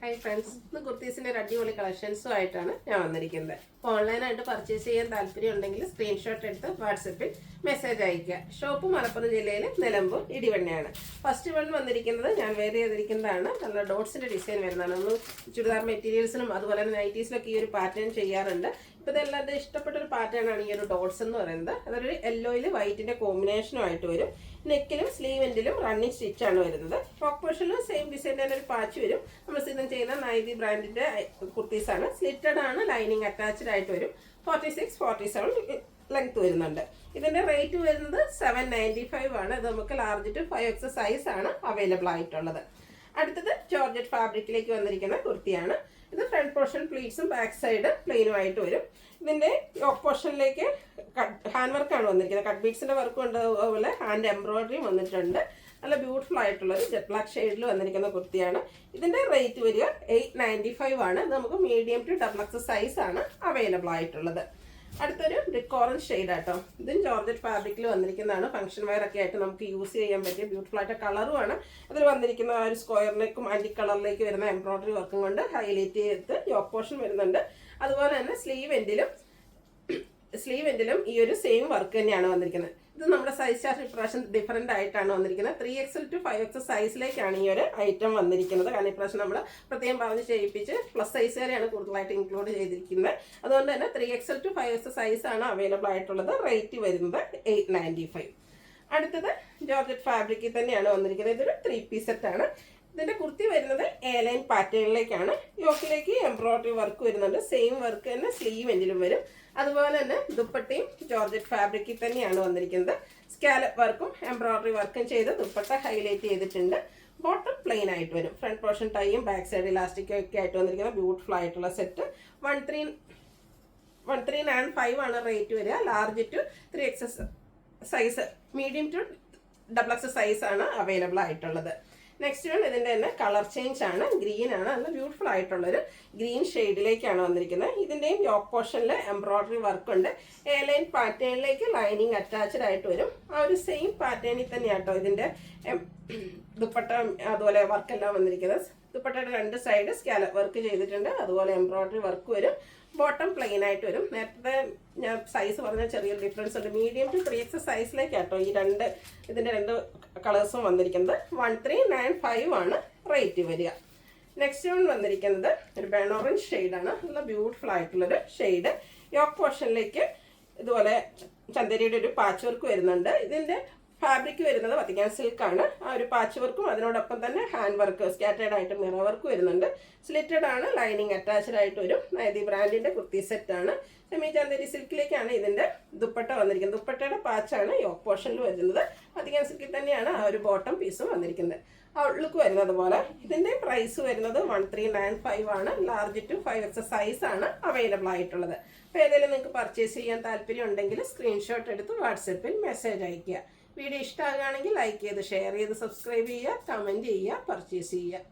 Hi friends, ഇന്ന് കുർത്തീസിൻ്റെ ഒരു അടിപൊളി കളക്ഷൻസുമായിട്ടാണ് ഞാൻ വന്നിരിക്കുന്നത്. അപ്പോൾ ഓൺലൈനായിട്ട് പർച്ചേസ് ചെയ്യാൻ താല്പര്യം ഉണ്ടെങ്കിൽ സ്ക്രീൻഷോട്ട് എടുത്ത് വാട്സപ്പിൽ മെസ്സേജ് അയയ്ക്കുക. ഷോപ്പ് മലപ്പുറം ജില്ലയിൽ നിലമ്പൂർ ഇടിവണ്ണയാണ്. ഫസ്റ്റ് വൺ വന്നിരിക്കുന്നത് ഞാൻ വെയർ ചെയ്തിരിക്കുന്നതാണ്. നല്ല ഡോട്ട്സിൻ്റെ ഡിസൈൻ വരുന്നതാണ്. നമ്മൾ ചുരിദാർ മെറ്റീരിയൽസിനും അതുപോലെ തന്നെ നൈറ്റീസിലൊക്കെ ഈ ഒരു പാറ്റേൺ ചെയ്യാറുണ്ട്. ഇപ്പോൾ ഇതെല്ലാവരുടെ ഇഷ്ടപ്പെട്ട ഒരു പാറ്റേൺ ആണ് ഈ ഒരു ഡോട്ട്സ് എന്ന് പറയുന്നത്. അതൊരു യെല്ലോയിൽ വൈറ്റിൻ്റെ കോമ്പിനേഷനുമായിട്ട് വരും. നെക്കിലും സ്ലീവെൻറ്റിലും റണ്ണിങ് സ്റ്റിച്ചാണ് വരുന്നത്. ഫ്രോക്ക് പോർഷനിലും സെയിം ഡിസൈൻ തന്നെ ഒരു പാച്ച് വരും. നമ്മൾ സ്ഥിരം ചെയ്യുന്ന നൈതി ബ്രാൻഡിൻ്റെ കുർത്തീസാണ്. സ്ലിറ്റഡ് ആണ്, ലൈനിങ് അറ്റാച്ച്ഡ് ആയിട്ട് വരും. 46-47 ലെങ്ത് വരുന്നുണ്ട്. ഇതിൻ്റെ റേറ്റ് വരുന്നത് 795 ആണ്. ഇത് നമുക്ക് ലാർജ് ടു 5X സൈസ് ആണ് അവൈലബിൾ ആയിട്ടുള്ളത്. അടുത്തത് ജോർജറ്റ് ഫാബ്രിക്കിലേക്ക് വന്നിരിക്കുന്ന കുർത്തിയാണ്. ഇത് ഫ്രണ്ട് പോർഷൻ പ്ലീറ്റ്സും ബാക്ക് സൈഡ് പ്ലെയിനുമായിട്ട് വരും. ഇതിൻ്റെ യോക്ക് പോർഷനിലേക്ക് ഹാൻഡ് വർക്കാണ് വന്നിരിക്കുന്നത്. കട്ട് ബീഡ്സിൻ്റെ വർക്കും ഉണ്ട്, അതുപോലെ ഹാൻഡ് എംബ്രോയിഡറിയും വന്നിട്ടുണ്ട്. നല്ല ബ്യൂട്ടിഫുൾ ആയിട്ടുള്ളൊരു ജെറ്റ് ബ്ലാക്ക് ഷെയ്ഡിൽ വന്നിരിക്കുന്ന കുർത്തിയാണ്. ഇതിൻ്റെ റേറ്റ് വരിക 895 ആണ്. നമുക്ക് മീഡിയം ടു XXL സൈസ് ആണ് അവൈലബിൾ ആയിട്ടുള്ളത്. അടുത്തൊരു ബ്രിക്ക് ഓറഞ്ച് ഷെയ്ഡ് ആട്ടോ. ഇതും ജോർജറ്റ് ഫാബ്രിക്കിൽ വന്നിരിക്കുന്നതാണ്. ഫംഗ്ഷൻ വെയർ ഒക്കെ ആയിട്ട് നമുക്ക് യൂസ് ചെയ്യാൻ പറ്റിയ ബ്യൂട്ടിഫുൾ ആയിട്ട് കളറുമാണ്. അതിൽ വന്നിരിക്കുന്ന ആ ഒരു സ്ക്വയറിലേക്കും ആൻറ്റി കളറിലേക്ക് വരുന്ന എംബ്രോയിഡറി വർക്കും കൊണ്ട് ഹൈലൈറ്റ് ചെയ്ത് യോക്ക് പോർഷൻ വരുന്നുണ്ട്. അതുപോലെ തന്നെ സ്ലീവ് എൻഡിലും ഈ ഒരു സെയിം വർക്ക് തന്നെയാണ് വന്നിരിക്കുന്നത്. ഇത് നമ്മുടെ സൈസ് ചാർട്ട് ഇപ്രാവശ്യം ഡിഫറെൻ്റ് ആയിട്ടാണ് വന്നിരിക്കുന്നത്. 3XL to 5X സൈസിലേക്കാണ് ഈ ഒരു ഐറ്റം വന്നിരിക്കുന്നത്. കാരണം ഇപ്രാവശ്യം നമ്മൾ പ്രത്യേകം പറഞ്ഞ് ചെയ്യിപ്പിച്ച് പ്ലസ് സൈസ് വരെയാണ് കൂടുതലായിട്ട് ഇൻക്ലൂഡ് ചെയ്തിരിക്കുന്നത്. അതുകൊണ്ട് തന്നെ 3XL to 5X സൈസാണ് അവൈലബിൾ ആയിട്ടുള്ളത്. റേറ്റ് വരുന്നത് 895. അടുത്തത് ജോർജറ്റ് ഫാബ്രിക്കിൽ തന്നെയാണ് വന്നിരിക്കുന്നത്. ഇതൊരു 3 പീസ് സെറ്റാണ്. ഇതിൻ്റെ കുർത്തി വരുന്നത് എ-ലൈൻ പാറ്റേണിലേക്കാണ്. യോക്കിലേക്ക് എംബ്രോയിഡറി വർക്ക് വരുന്നുണ്ട്. സെയിം വർക്ക് തന്നെ സ്ലീവ് എൻഡിലും വരും. അതുപോലെ തന്നെ ദുപ്പട്ടയും ജോർജറ്റ് ഫാബ്രിക്കിൽ തന്നെയാണ് വന്നിരിക്കുന്നത്. സ്കാലപ്പ് വർക്കും എംബ്രോയിഡറി വർക്കും ചെയ്ത് ദുപ്പട്ട ഹൈലൈറ്റ് ചെയ്തിട്ടുണ്ട്. ബോട്ടം പ്ലെയിൻ ആയിട്ട് വരും. ഫ്രണ്ട് പോർഷൻ ടൈയും ബാക്ക് സൈഡ് ഇലാസ്റ്റിക്കും ഒക്കെ ആയിട്ട് വന്നിരിക്കുന്ന ബ്യൂട്ടിഫുൾ ആയിട്ടുള്ള സെറ്റ്. 1395 ആണ് റേറ്റ് വരിക. Large to 3X size, medium to XXL size ആണ് അവൈലബിൾ ആയിട്ടുള്ളത്. നെക്സ്റ്റ് വൺ ഇതിൻ്റെ തന്നെ കളർ ചേഞ്ച് ആണ്. ഗ്രീൻ ആണ്. നല്ല ബ്യൂട്ടിഫുൾ ആയിട്ടുള്ളൊരു ഗ്രീൻ ഷെയ്ഡിലേക്കാണ് വന്നിരിക്കുന്നത്. ഇതിൻ്റെയും യോക്ക് പോർഷനിൽ എംബ്രോയിഡറി വർക്ക് ഉണ്ട്. എ-ലൈൻ പാറ്റേണിലേക്ക് ലൈനിങ് അറ്റാച്ച്ഡ് ആയിട്ട് വരും. ആ ഒരു സെയിം പാറ്റേണിൽ തന്നെയാണ് കേട്ടോ ഇതിൻ്റെ ദുപ്പട്ട അതുപോലെ വർക്കെല്ലാം വന്നിരിക്കുന്നത്. ദുപ്പട്ടയുടെ 2 സൈഡ് സ്കാലപ്പ് വർക്ക് ചെയ്തിട്ടുണ്ട്. അതുപോലെ എംബ്രോയിഡറി വർക്ക് വരും. ബോട്ടം പ്ലെയിൻ ആയിട്ട് വരും. നേരത്തെ ഞാൻ സൈസ് പറഞ്ഞ ചെറിയൊരു ഡിഫറൻസ് ഉണ്ട്. മീഡിയം ടു 3X സൈസിലേക്കാട്ടോ ഈ ഇതിൻ്റെ 2 കളേഴ്സും വന്നിരിക്കുന്നത്. 1395 ആണ് റേറ്റ് വരിക. നെക്സ്റ്റ് വൺ വന്നിരിക്കുന്നത് ഒരു ബേൺ ഓറഞ്ച് ഷെയ്ഡാണ്. നല്ല ബ്യൂട്ടിഫുൾ ആയിട്ടുള്ളൊരു ഷെയ്ഡ്. യോക്ക് പോർഷനിലേക്ക് ഇതുപോലെ ചന്ദരിയുടെ ഒരു പാച്ച് വർക്ക് വരുന്നുണ്ട്. ഇതിൻ്റെ ഫാബ്രിക് വരുന്നത് വത്തിക്കാൻ സിൽക്കാണ്. ആ ഒരു പാച്ച് വർക്കും അതിനോടൊപ്പം തന്നെ ഹാൻഡ് വർക്ക് സ്കാറ്റേഡ് ആയിട്ട് മിറർ വർക്ക് വരുന്നുണ്ട്. സ്ലിറ്റഡ് ആണ്, ലൈനിങ് അറ്റാച്ച്ഡ് ആയിട്ട് വരും. നൈതി ബ്രാൻഡിൻ്റെ കുർത്തി സെറ്റാണ്. സെമി ചന്ദേരി സിൽക്കിലേക്കാണ് ഇതിൻ്റെ ദുപ്പട്ട വന്നിരിക്കുന്നത്. ദുപ്പട്ടയുടെ പാച്ചാണ് യോക്ക് പോർഷനിൽ വരുന്നത്. വത്തിക്കാൻ സിൽക്കിൽ തന്നെയാണ് ആ ഒരു ബോട്ടം പീസും വന്നിരിക്കുന്നത്. ഔട്ട്ലുക്ക് വരുന്നത് പോലെ. ഇതിൻ്റെ പ്രൈസ് വരുന്നത് 1395 ആണ്. ലാർജ് ടു 5X സൈസാണ് അവൈലബിൾ ആയിട്ടുള്ളത്. അപ്പോൾ ഏതെങ്കിലും നിങ്ങൾക്ക് പർച്ചേസ് ചെയ്യാൻ താല്പര്യം ഉണ്ടെങ്കിൽ സ്ക്രീൻഷോട്ട് എടുത്ത് വാട്സപ്പിൽ മെസ്സേജ് അയയ്ക്കുക. വീഡിയോ ഇഷ്ടമാകുകയാണെങ്കിൽ ലൈക്ക് ചെയ്ത് ഷെയർ ചെയ്ത് സബ്സ്ക്രൈബ് ചെയ്യുക, കമൻറ്റ് ചെയ്യുക, പർച്ചേസ് ചെയ്യുക.